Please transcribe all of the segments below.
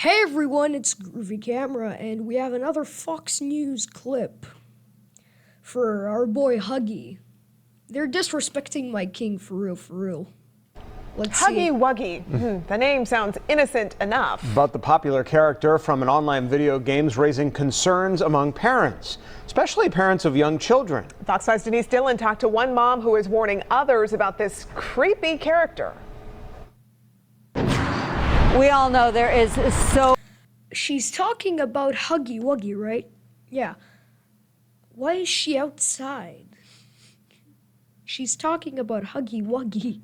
Hey everyone, it's Groovy Camera, and we have another Fox News clip for our boy Huggy. They're disrespecting my king for real. Let's see. Huggy Wuggy. The name sounds innocent enough. But the popular character from an online video game is raising concerns among parents, especially parents of young children. Fox 5's Denise Dillon talked to one mom who is warning others about this creepy character. We all know there is so... She's talking about Huggy Wuggy, right? Yeah. Why is she outside? She's talking about Huggy Wuggy.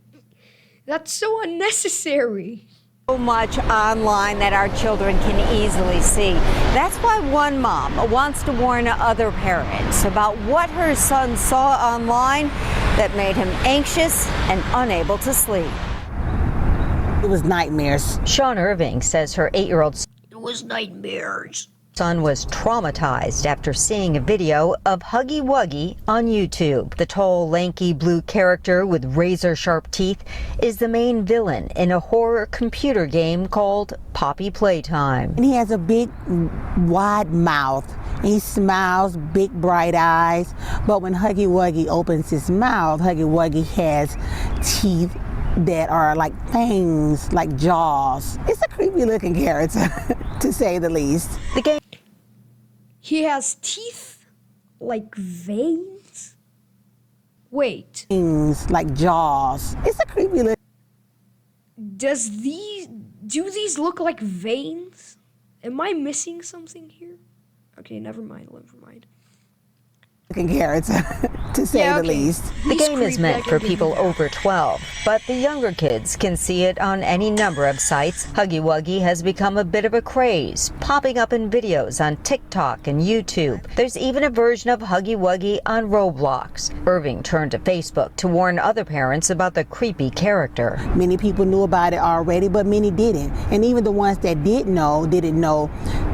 That's so unnecessary. So much online that our children can easily see. That's why one mom wants to warn other parents about what her son saw online that made him anxious and unable to sleep. It was nightmares. Sean Irving says her 8-year-old son was traumatized after seeing a video of Huggy Wuggy on YouTube. The tall, lanky blue character with razor-sharp teeth is the main villain in a horror computer game called Poppy Playtime. And he has a big, wide mouth. He smiles, big, bright eyes. But when Huggy Wuggy opens his mouth, Huggy Wuggy has teeth that are like fangs, like jaws. It's a creepy looking character, to say the least. The game. He has teeth like veins? Wait. Fangs, like jaws. It's a creepy looking. Do these look like veins? Am I missing something here? Okay, never mind. Character, to say the least. The game is meant for people over 12, but the younger kids can see it on any number of sites. Huggy Wuggy has become a bit of a craze, popping up in videos on TikTok and YouTube. There's even a version of Huggy Wuggy on Roblox. Irving turned to Facebook to warn other parents about the creepy character. Many people knew about it already, but many didn't. And even the ones that didn't know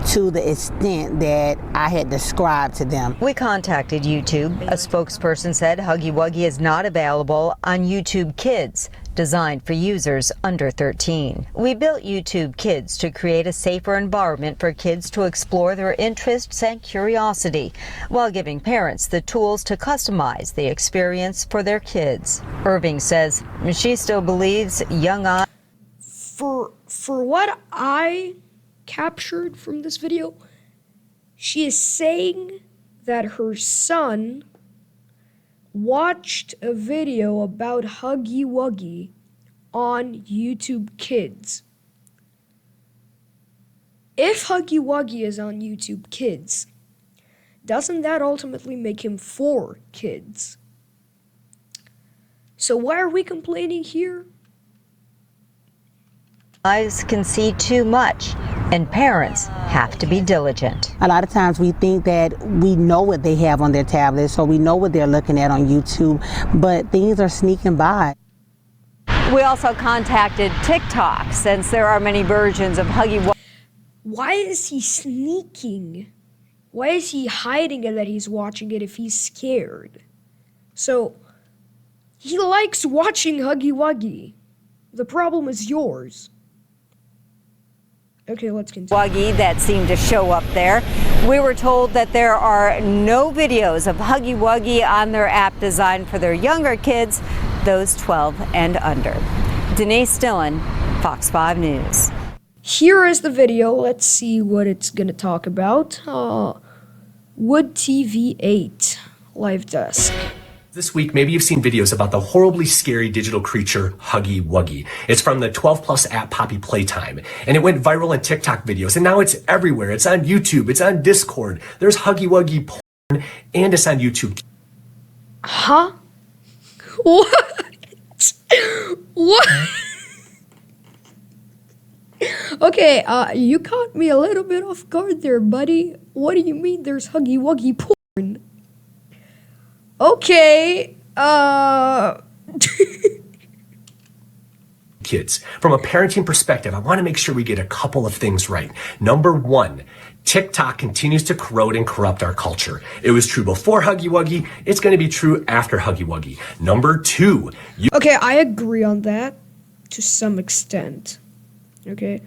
to the extent that I had described to them. We contacted YouTube. A spokesperson said Huggy Wuggy is not available on YouTube Kids, designed for users under 13. We built YouTube Kids to create a safer environment for kids to explore their interests and curiosity, while giving parents the tools to customize the experience for their kids. Irving says she still believes young eyes. For what I captured from this video, she is saying that her son watched a video about Huggy Wuggy on YouTube Kids. If Huggy Wuggy is on YouTube Kids, doesn't that ultimately make him for kids? So why are we complaining here? Eyes can see too much, and parents have to be diligent. A lot of times we think that we know what they have on their tablets, or we know what they're looking at on YouTube, but things are sneaking by. We also contacted TikTok, since there are many versions of Huggy Wuggy. Why is he sneaking? Why is he hiding it that he's watching it if he's scared? So, he likes watching Huggy Wuggy. The problem is yours. Okay, let's continue. Wuggy that seemed to show up there. We were told that there are no videos of Huggy Wuggy on their app designed for their younger kids, those 12 and under. Denise Dillon, Fox 5 News. Here is the video. Let's see what it's going to talk about. Wood TV 8 Live Desk. This week, maybe you've seen videos about the horribly scary digital creature, Huggy Wuggy. It's from the 12+ app Poppy Playtime, and it went viral in TikTok videos, and now it's everywhere. It's on YouTube, it's on Discord, there's Huggy Wuggy porn, and it's on YouTube. Huh? What? What? Okay, you caught me a little bit off guard there, buddy. What do you mean there's Huggy Wuggy porn? Okay, Kids, from a parenting perspective, I want to make sure we get a couple of things right. Number one, TikTok continues to corrode and corrupt our culture. It was true before Huggy Wuggy, it's going to be true after Huggy Wuggy. Number two, okay, I agree on that to some extent. Okay,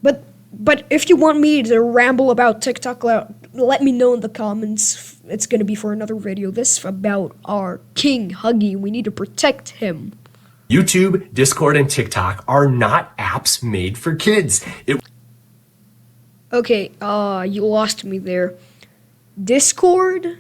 but But if you want me to ramble about TikTok, let me know in the comments. It's gonna be for another video. This is about our king, Huggy. We need to protect him. YouTube, Discord, and TikTok are not apps made for kids. Okay, you lost me there. Discord,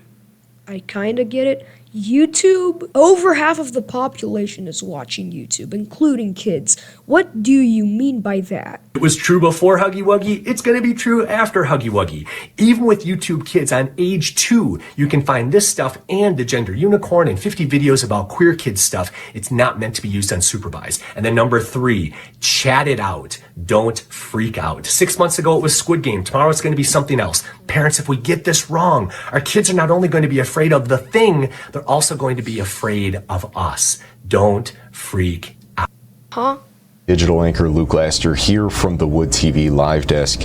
I kinda get it. YouTube, over half of the population is watching YouTube, including kids. What do you mean by that? It was true before Huggy Wuggy, it's going to be true after Huggy Wuggy. Even with YouTube Kids on age 2, you can find this stuff and the gender unicorn and 50 videos about queer kids stuff. It's not meant to be used unsupervised. And then number 3, chat it out. Don't freak out. 6 months ago, it was Squid Game. Tomorrow, it's going to be something else. Parents, if we get this wrong, our kids are not only going to be afraid of the thing, they're also going to be afraid of us. Don't freak out. Huh? Digital anchor Luke Laster here from the Wood TV live desk.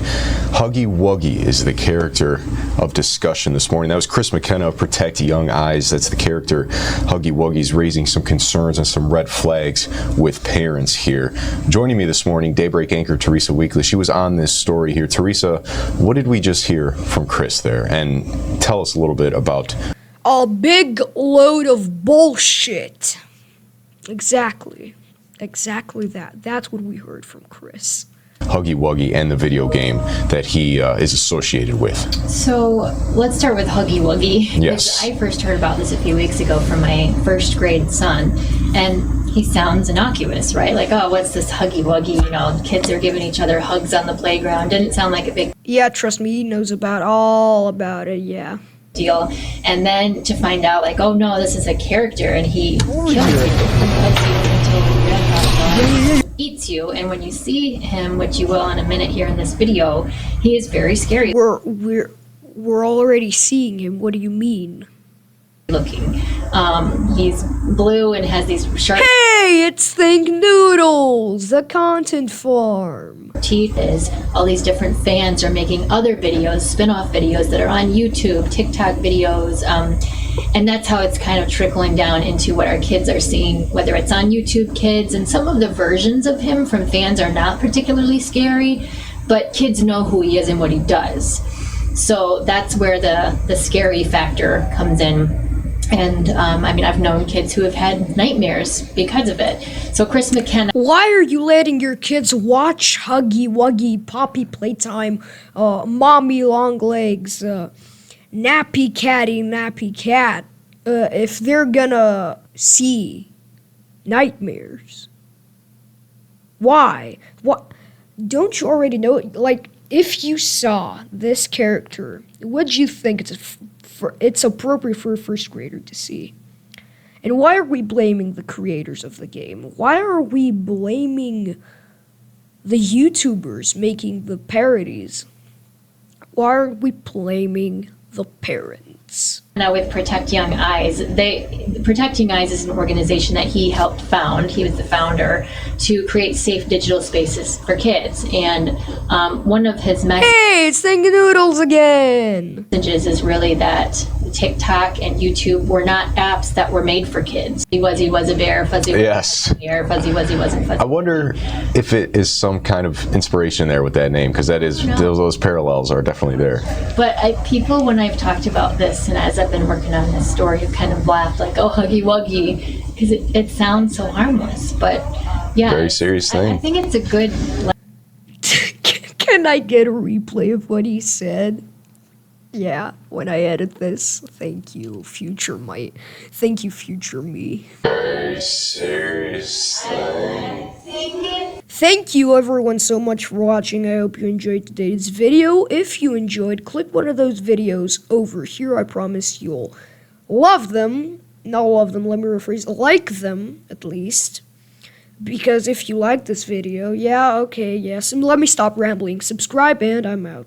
Huggy Wuggy is the character of discussion this morning. That was Chris McKenna of Protect Young Eyes. That's the character. Huggy Wuggy's raising some concerns and some red flags with parents here. Joining me this morning, Daybreak anchor Teresa Weekly. She was on this story here. Teresa, what did we just hear from Chris there? And tell us a little bit about... A big load of bullshit. Exactly that. That's what we heard from Chris. Huggy Wuggy and the video game that he is associated with. So let's start with Huggy Wuggy. Yes. I first heard about this a few weeks ago from my first grade son, and he sounds innocuous, right? Like, oh, what's this Huggy Wuggy? You know, kids are giving each other hugs on the playground. Didn't sound like a big Yeah, trust me, he knows all about it, yeah. deal. And then to find out, like, oh no, this is a character, and he kills you and hugs you until your grandfather eats you. And when you see him, which you will in a minute here in this video, he is very scary We're already seeing him. What do you mean? looking. He's blue and has these sharp Hey, it's Think Noodles, the content farm. teeth. Is all these different fans are making other videos, spin-off videos that are on YouTube, TikTok videos, and that's how it's kind of trickling down into what our kids are seeing, whether it's on YouTube Kids. And some of the versions of him from fans are not particularly scary, but kids know who he is and what he does. So that's where the scary factor comes in. And I mean, I've known kids who have had nightmares because of it. So Chris McKenna. Why are you letting your kids watch Huggy Wuggy, Poppy Playtime, Mommy Long Legs, Nappy Cat, if they're gonna see nightmares? Why? What? Don't you already know? Like, if you saw this character, would you think it's appropriate for a first grader to see? And why are we blaming the creators of the game? Why are we blaming the YouTubers making the parodies? Why are we blaming the parents? Now with Protect Young Eyes, Protect Young Eyes is an organization that he helped found. He was the founder to create safe digital spaces for kids. And one of his Hey, it's Think Noodles again. messages is really that TikTok and YouTube were not apps that were made for kids. He was a bear, Fuzzy Yes. was a bear, Fuzzy wasn't Fuzzy. I wonder if it is some kind of inspiration there with that name, because that is those parallels are definitely there. But people, when I've talked about this, and as I've been working on this story, have kind of laughed like, oh, Huggy Wuggy, because it sounds so harmless. But yeah, Very serious thing. I think it's a good. Can I get a replay of what he said? Yeah, when I edit this. Thank you, future me. Very serious thing. Thank you everyone so much for watching. I hope you enjoyed today's video. If you enjoyed, click one of those videos over here. I promise you'll love them. Not love them, let me rephrase. Like them, at least. Because if you like this video, yeah, okay, yes. And let me stop rambling. Subscribe and I'm out.